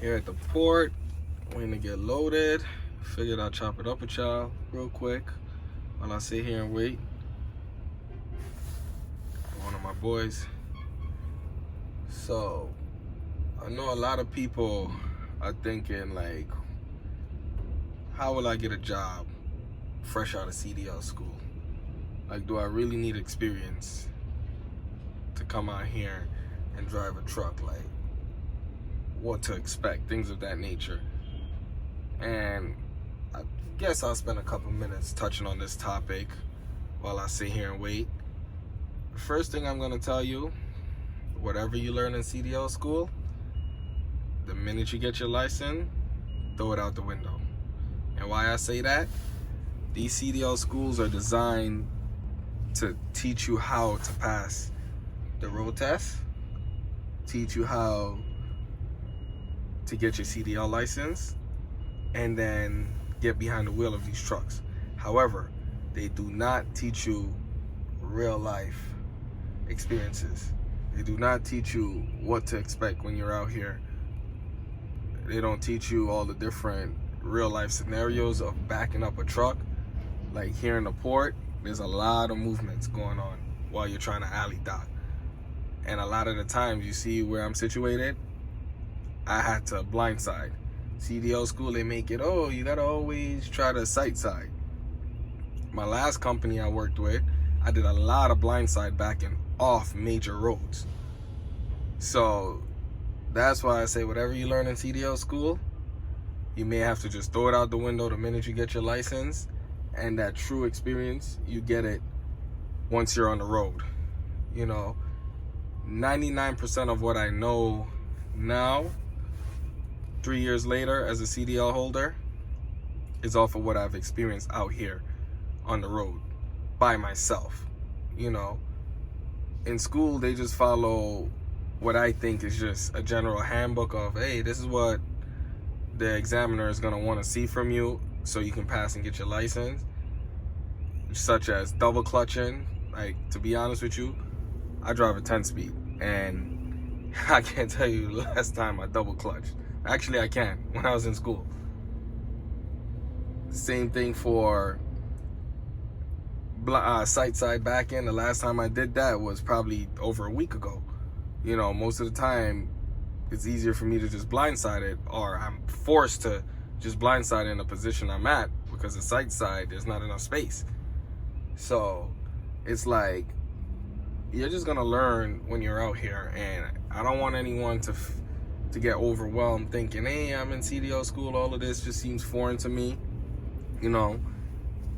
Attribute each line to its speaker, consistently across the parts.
Speaker 1: Here at the port, waiting to get loaded. Figured I'll chop it up with y'all real quick while I sit here and wait. One of my boys. So, I know a lot of people are thinking like, how will I get a job fresh out of CDL school? Like, do I really need experience to come out here and drive a truck? Like, what to expect, things of that nature. And I guess I'll spend a couple minutes touching on this topic while I sit here and wait. First thing I'm going to tell you, whatever you learn in CDL school, the minute you get your license, throw it out the window. And why I say that, these CDL schools are designed to teach you how to pass the road test, teach you how to get your CDL license, and then get behind the wheel of these trucks. However, they do not teach you real life experiences. They do not teach you what to expect when you're out here. They don't teach you all the different real life scenarios of backing up a truck. Like here in the port, there's a lot of movements going on while you're trying to alley dock. And a lot of the times, you see where I'm situated, I had to blindside. CDL school, they make it, oh, you gotta always try to sight side. My last company I worked with, I did a lot of blindside backing off major roads. So that's why I say whatever you learn in CDL school, you may have to just throw it out the window the minute you get your license, and that true experience, you get it once you're on the road. You know, 99% of what I know now, 3 years later as a CDL holder, is off of what I've experienced out here on the road by myself. You know, in school, they just follow what I think is just a general handbook of, hey, this is what the examiner is going to want to see from you so you can pass and get your license, such as double clutching. Like, to be honest with you, I drive a 10-speed, and I can't tell you the last time I double clutched. Actually, I can, when I was in school. Same thing for sight side back end. The last time I did that was probably over a week ago. You know, most of the time, it's easier for me to just blindside it, or I'm forced to just blindside in the position I'm at because the sight side, there's not enough space. So it's like, you're just gonna learn when you're out here, and I don't want anyone to get overwhelmed thinking, hey, I'm in CDL school, all of this just seems foreign to me. You know,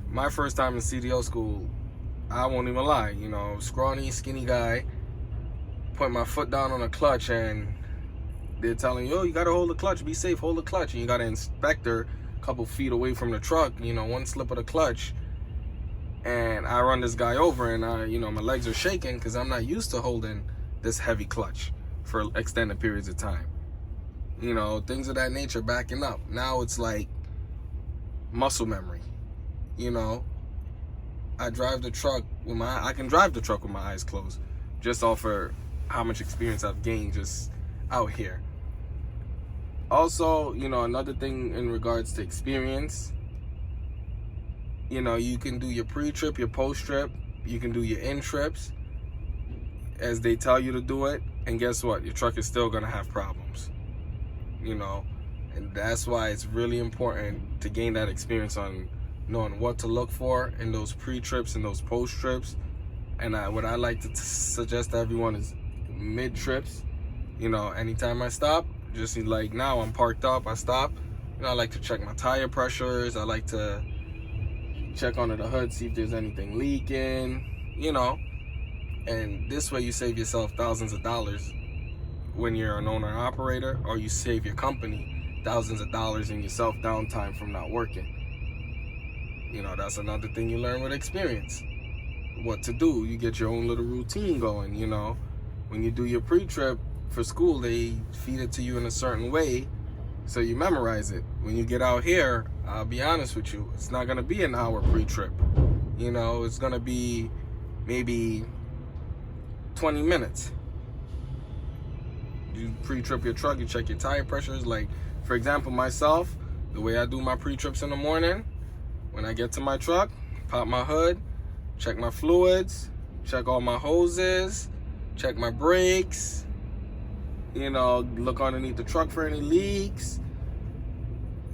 Speaker 1: my first time in CDL school, I won't even lie, you know, scrawny, skinny guy, put my foot down on a clutch, and they're telling you, oh, you gotta hold the clutch, be safe, hold the clutch, and you got an inspector a couple feet away from the truck, you know, one slip of the clutch, and I run this guy over, and you know, my legs are shaking because I'm not used to holding this heavy clutch for extended periods of time. You know, things of that nature, backing up. Now it's like muscle memory. You know, I drive the truck with I can drive the truck with my eyes closed, just off of how much experience I've gained just out here. Also, you know, another thing in regards to experience, you know, you can do your pre-trip, your post-trip, you can do your in-trips as they tell you to do it, and guess what? Your truck is still gonna have problems. You know, and that's why it's really important to gain that experience on knowing what to look for in those pre-trips and those post-trips. And what I like to suggest to everyone is mid-trips. You know, anytime I stop, just like now I'm parked up, I stop. You know, I like to check my tire pressures. I like to check under the hood, see if there's anything leaking, you know. And this way you save yourself thousands of dollars when you're an owner and operator, or you save your company thousands of dollars in yourself downtime from not working. You know, that's another thing you learn with experience. What to do. You get your own little routine going, you know. When you do your pre-trip for school, they feed it to you in a certain way, so you memorize it. When you get out here, I'll be honest with you, it's not gonna be an hour pre-trip. You know, it's gonna be maybe 20 minutes. You pre-trip your truck, you check your tire pressures. Like, for example, myself, the way I do my pre-trips in the morning, when I get to my truck, pop my hood, check my fluids, check all my hoses, check my brakes, you know, look underneath the truck for any leaks.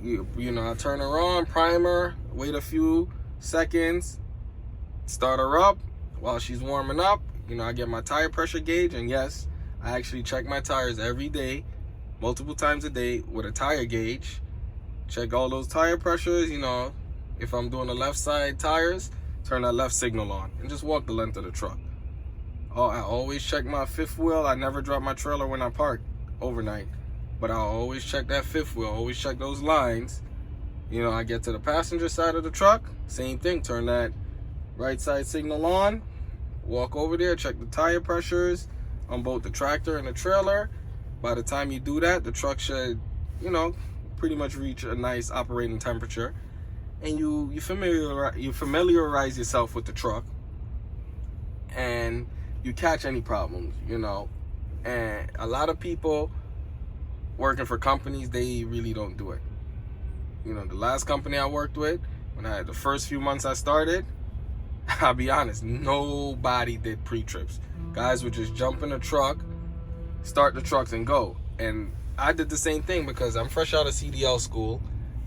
Speaker 1: You know, I turn her on, primer, wait a few seconds, start her up. While she's warming up, you know, I get my tire pressure gauge, and yes, I actually check my tires every day, multiple times a day with a tire gauge. Check all those tire pressures, you know. If I'm doing the left side tires, turn that left signal on and just walk the length of the truck. Oh, I always check my fifth wheel. I never drop my trailer when I park overnight, but I'll always check that fifth wheel, always check those lines. You know, I get to the passenger side of the truck, same thing, turn that right side signal on, walk over there, check the tire pressures on both the tractor and the trailer. By the time you do that, the truck should, you know, pretty much reach a nice operating temperature. And you familiarize yourself with the truck, and you catch any problems, you know. And a lot of people working for companies, they really don't do it. You know, the last company I worked with, when I had the first few months I started, I'll be honest, nobody did pre-trips. Guys would just jump in the truck, start the trucks, and go. And I did the same thing because I'm fresh out of CDL school.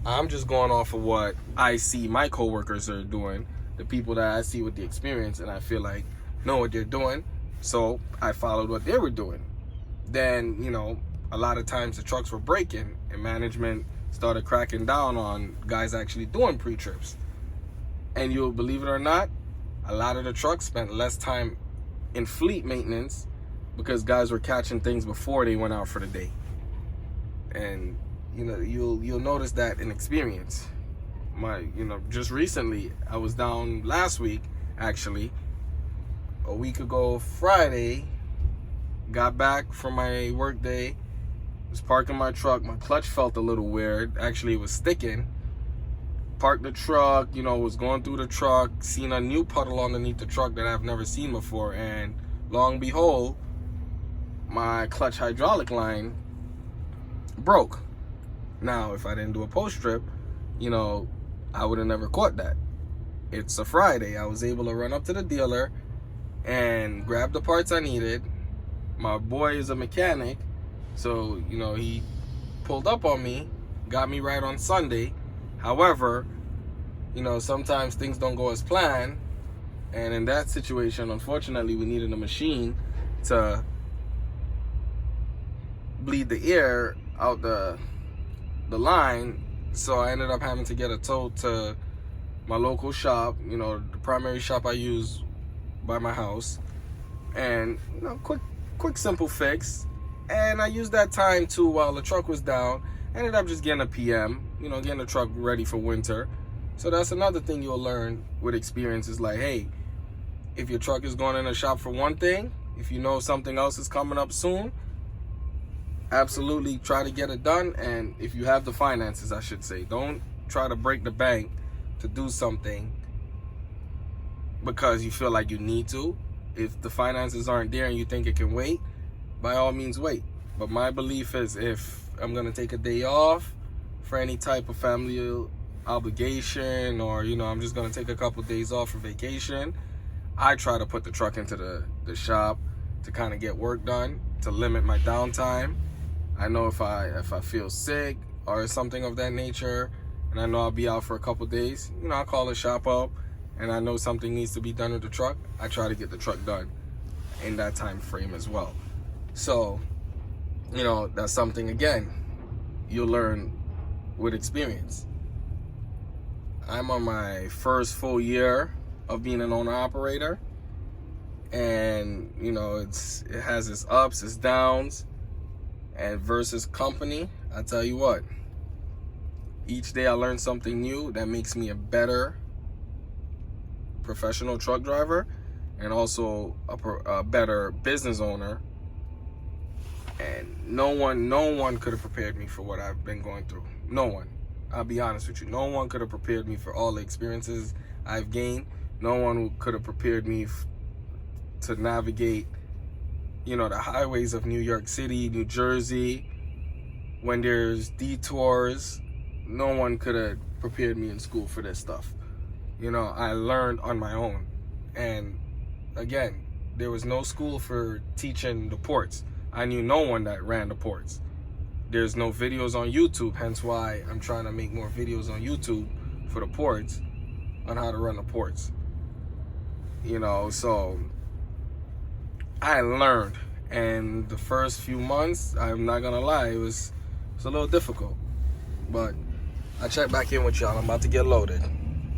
Speaker 1: I'm just going off of what I see my coworkers are doing, the people that I see with the experience, and I feel like know what they're doing. So I followed what they were doing. Then, you know, a lot of times the trucks were breaking, and management started cracking down on guys actually doing pre-trips. And you'll believe it or not, a lot of the trucks spent less time in fleet maintenance because guys were catching things before they went out for the day. And you know, you'll notice that in experience. Just recently, I was down last week, actually, a week ago Friday, got back from my work day, was parking my truck, my clutch felt a little weird, actually it was sticking. Parked the truck, you know, was going through the truck, seen a new puddle underneath the truck that I've never seen before, and lo and behold, my clutch hydraulic line broke. Now, if I didn't do a post trip, you know, I would have never caught that. It's a Friday. I was able to run up to the dealer and grab the parts I needed. My boy is a mechanic, so, you know, he pulled up on me, got me right on Sunday. However, you know, sometimes things don't go as planned. And in that situation, unfortunately, we needed a machine to bleed the air out the line, so I ended up having to get a tow to my local shop, you know, the primary shop I use by my house, and, you know, quick simple fix. And I used that time too, while the truck was down, ended up just getting a PM, you know, getting the truck ready for winter. So that's another thing you'll learn with experience, is like, hey, if your truck is going in a shop for one thing, if you know something else is coming up soon, absolutely try to get it done. And if you have the finances, I should say, don't try to break the bank to do something because you feel like you need to. If the finances aren't there and you think it can wait, by all means wait. But my belief is, if I'm gonna take a day off for any type of family obligation, or, you know, I'm just gonna take a couple days off for vacation, I try to put the truck into the shop to kind of get work done, to limit my downtime. I know if I feel sick or something of that nature, and I know I'll be out for a couple days, you know, I'll call the shop up, and I know something needs to be done with the truck, I try to get the truck done in that time frame as well. So, you know, that's something, again, you'll learn with experience. I'm on my first full year of being an owner-operator, and, you know, it has its ups, its downs. And versus company, I tell you what, each day I learn something new that makes me a better professional truck driver, and also a better business owner. And no one could have prepared me for what I've been going through. No one. I'll be honest with you. No one could have prepared me for all the experiences I've gained. No one could have prepared me to navigate you know, the highways of New York City, New Jersey, when there's detours. No one could have prepared me in school for this stuff. You know, I learned on my own. And again, there was no school for teaching the ports. I knew no one that ran the ports. There's no videos on YouTube, hence why I'm trying to make more videos on YouTube for the ports on how to run the ports. You know, so I learned, and the first few months, I'm not gonna lie, it was a little difficult. But I'll check back in with y'all. I'm about to get loaded.